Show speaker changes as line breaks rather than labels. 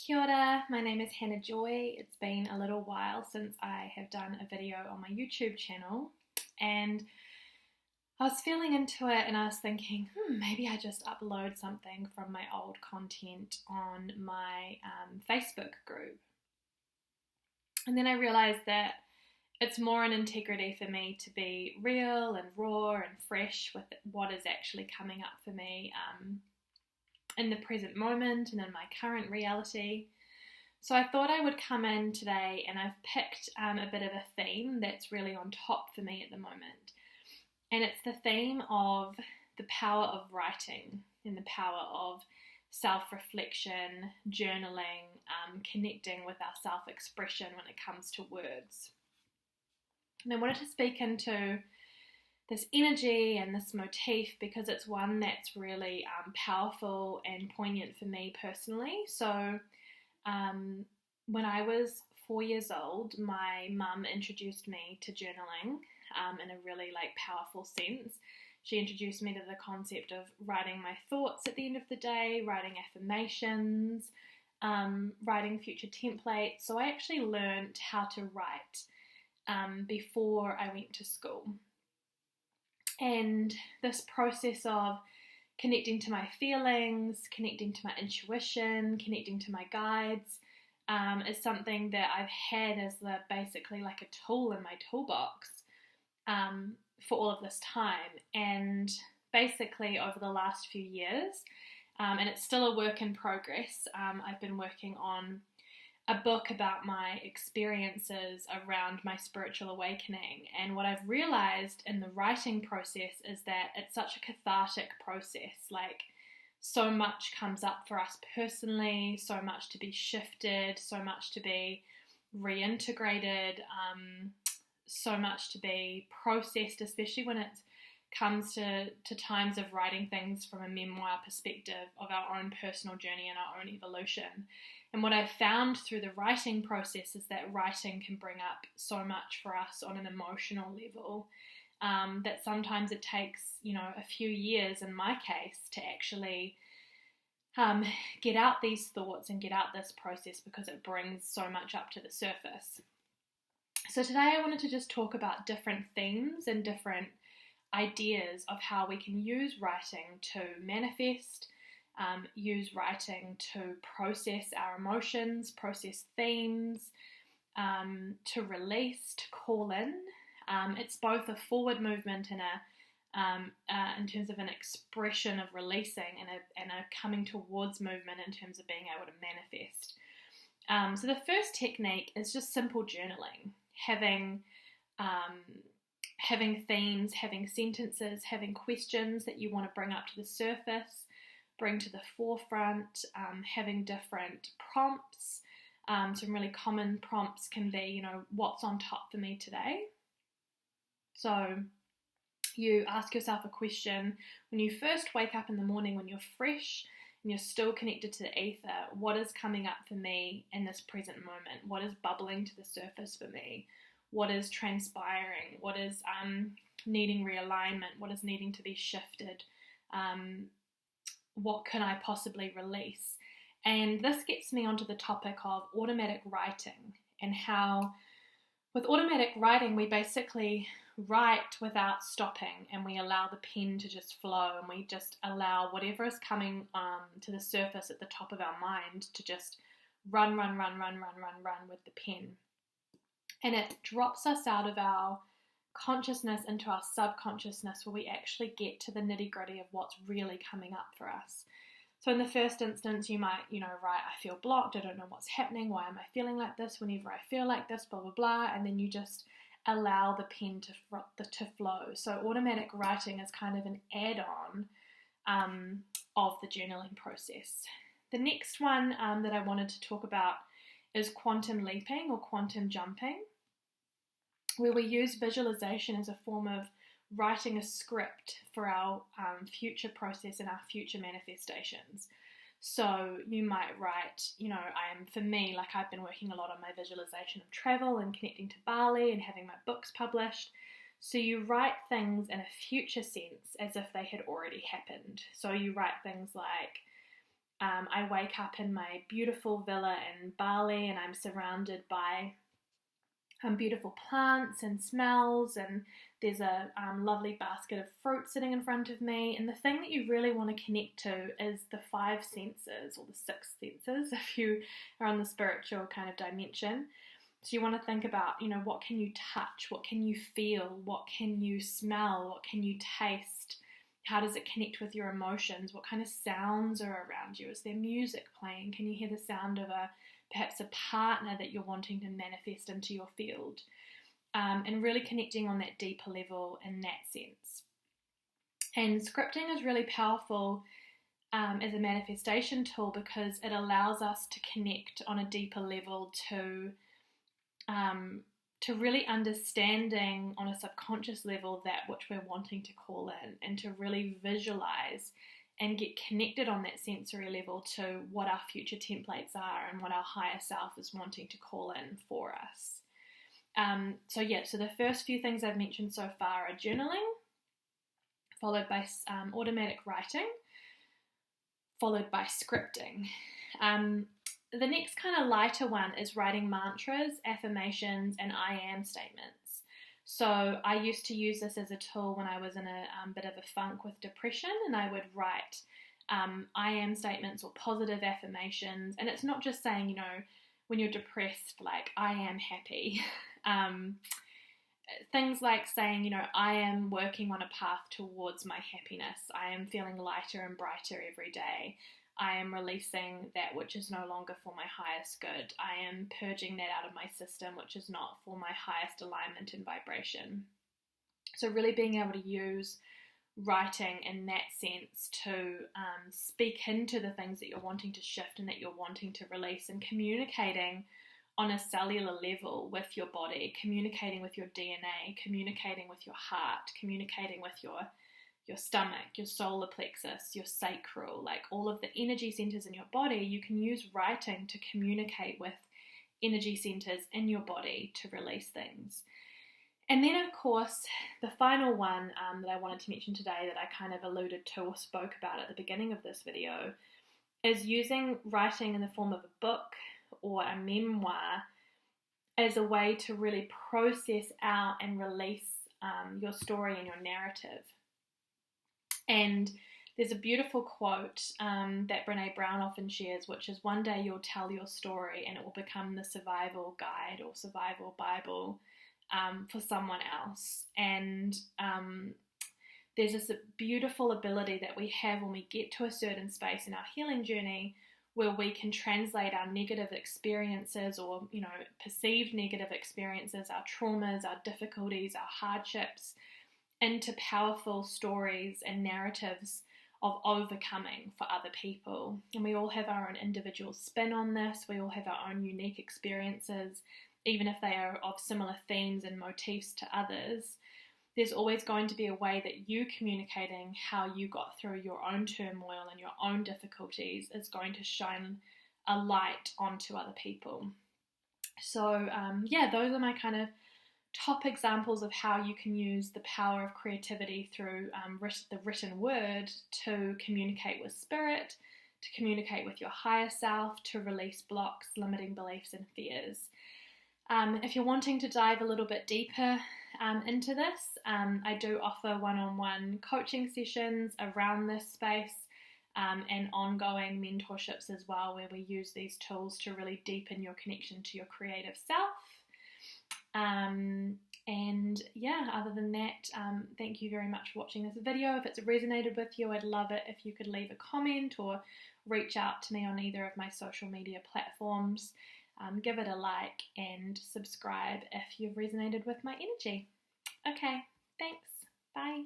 Kia ora, my name is Hannah Joy. It's been a little while since I have done a video on my YouTube channel, and I was feeling into it and I was thinking, maybe I just upload something from my old content on my Facebook group. And then I realised that it's more an integrity for me to be real and raw and fresh with what is actually coming up for me in the present moment and in my current reality. So I thought I would come in today, and I've picked a bit of a theme that's really on top for me at the moment. And it's the theme of the power of writing and the power of self-reflection, journaling, connecting with our self-expression when it comes to words. And I wanted to speak into this energy and this motif because it's one that's really powerful and poignant for me personally. So when I was 4 years old, my mum introduced me to journaling in a really powerful sense. She introduced me to the concept of writing my thoughts at the end of the day, writing affirmations, writing future templates. So I actually learned how to write before I went to school. And this process of connecting to my feelings, connecting to my intuition, connecting to my guides is something that I've had as basically a tool in my toolbox for all of this time. And basically over the last few years, and it's still a work in progress, I've been working on a book about my experiences around my spiritual awakening. And what I've realized in the writing process is that it's such a cathartic process. So much comes up for us personally, so much to be shifted, so much to be reintegrated, so much to be processed, especially when it comes to times of writing things from a memoir perspective of our own personal journey and our own evolution. And what I've found through the writing process is that writing can bring up so much for us on an emotional level that sometimes it takes, a few years in my case to actually get out these thoughts and get out this process because it brings so much up to the surface. So today I wanted to just talk about different themes and different ideas of how we can use writing to manifest, use writing to process our emotions, process themes, to release, to call in. It's both a forward movement and in terms of an expression of releasing and a coming towards movement in terms of being able to manifest. So the first technique is just simple journaling, having themes, having sentences, having questions that you want to bring up to the surface, bring to the forefront, having different prompts. Some really common prompts can be, what's on top for me today? So you ask yourself a question when you first wake up in the morning, when you're fresh and you're still connected to the ether. What is coming up for me in this present moment? What is bubbling to the surface for me? What is transpiring? What is needing realignment? What is needing to be shifted? What can I possibly release? And this gets me onto the topic of automatic writing, and how with automatic writing we basically write without stopping, and we allow the pen to just flow, and we just allow whatever is coming to the surface at the top of our mind to just run with the pen. And it drops us out of our consciousness into our subconsciousness, where we actually get to the nitty-gritty of what's really coming up for us. So in the first instance, you might, write, I feel blocked, I don't know what's happening, why am I feeling like this, whenever I feel like this, blah, blah, blah, and then you just allow the pen to flow. So automatic writing is kind of an add-on of the journaling process. The next one that I wanted to talk about is quantum leaping or quantum jumping, where we use visualization as a form of writing a script for our future process and our future manifestations. So you might write, for me, I've been working a lot on my visualization of travel and connecting to Bali and having my books published. So you write things in a future sense as if they had already happened. So you write things like, I wake up in my beautiful villa in Bali, and I'm surrounded by beautiful plants and smells, and there's a lovely basket of fruit sitting in front of me. And the thing that you really want to connect to is the five senses, or the six senses if you are on the spiritual kind of dimension. So you want to think about, what can you touch, what can you feel, what can you smell, what can you taste, how does it connect with your emotions, what kind of sounds are around you, is there music playing, can you hear the sound of perhaps a partner that you're wanting to manifest into your field, and really connecting on that deeper level in that sense. And scripting is really powerful as a manifestation tool because it allows us to connect on a deeper level to really understanding on a subconscious level that which we're wanting to call in, and to really visualize and get connected on that sensory level to what our future templates are and what our higher self is wanting to call in for us. So the first few things I've mentioned so far are journaling, followed by automatic writing, followed by scripting. The next kind of lighter one is writing mantras, affirmations, and I am statements. So I used to use this as a tool when I was in a bit of a funk with depression, and I would write I am statements or positive affirmations. And it's not just saying, when you're depressed, like, I am happy. Things like saying, I am working on a path towards my happiness. I am feeling lighter and brighter every day. I am releasing that which is no longer for my highest good. I am purging that out of my system, which is not for my highest alignment and vibration. So really being able to use writing in that sense to speak into the things that you're wanting to shift and that you're wanting to release, and communicating on a cellular level with your body, communicating with your DNA, communicating with your heart, communicating with your stomach, your solar plexus, your sacral, like all of the energy centers in your body. You can use writing to communicate with energy centers in your body to release things. And then, of course, the final one that I wanted to mention today that I kind of alluded to or spoke about at the beginning of this video is using writing in the form of a book or a memoir as a way to really process out and release your story and your narrative. And there's a beautiful quote that Brené Brown often shares, which is, one day you'll tell your story and it will become the survival guide or survival Bible for someone else. And there's this beautiful ability that we have when we get to a certain space in our healing journey where we can translate our negative experiences or, perceived negative experiences, our traumas, our difficulties, our hardships, into powerful stories and narratives of overcoming for other people. And we all have our own individual spin on this. We all have our own unique experiences, even if they are of similar themes and motifs to others. There's always going to be a way that you communicating how you got through your own turmoil and your own difficulties is going to shine a light onto other people. So those are my kind of top examples of how you can use the power of creativity through the written word to communicate with spirit, to communicate with your higher self, to release blocks, limiting beliefs and fears. If you're wanting to dive a little bit deeper into this, I do offer one-on-one coaching sessions around this space and ongoing mentorships as well, where we use these tools to really deepen your connection to your creative self. Other than that, thank you very much for watching this video. If it's resonated with you, I'd love it if you could leave a comment or reach out to me on either of my social media platforms. Give it a like and subscribe if you've resonated with my energy. Okay, thanks. Bye.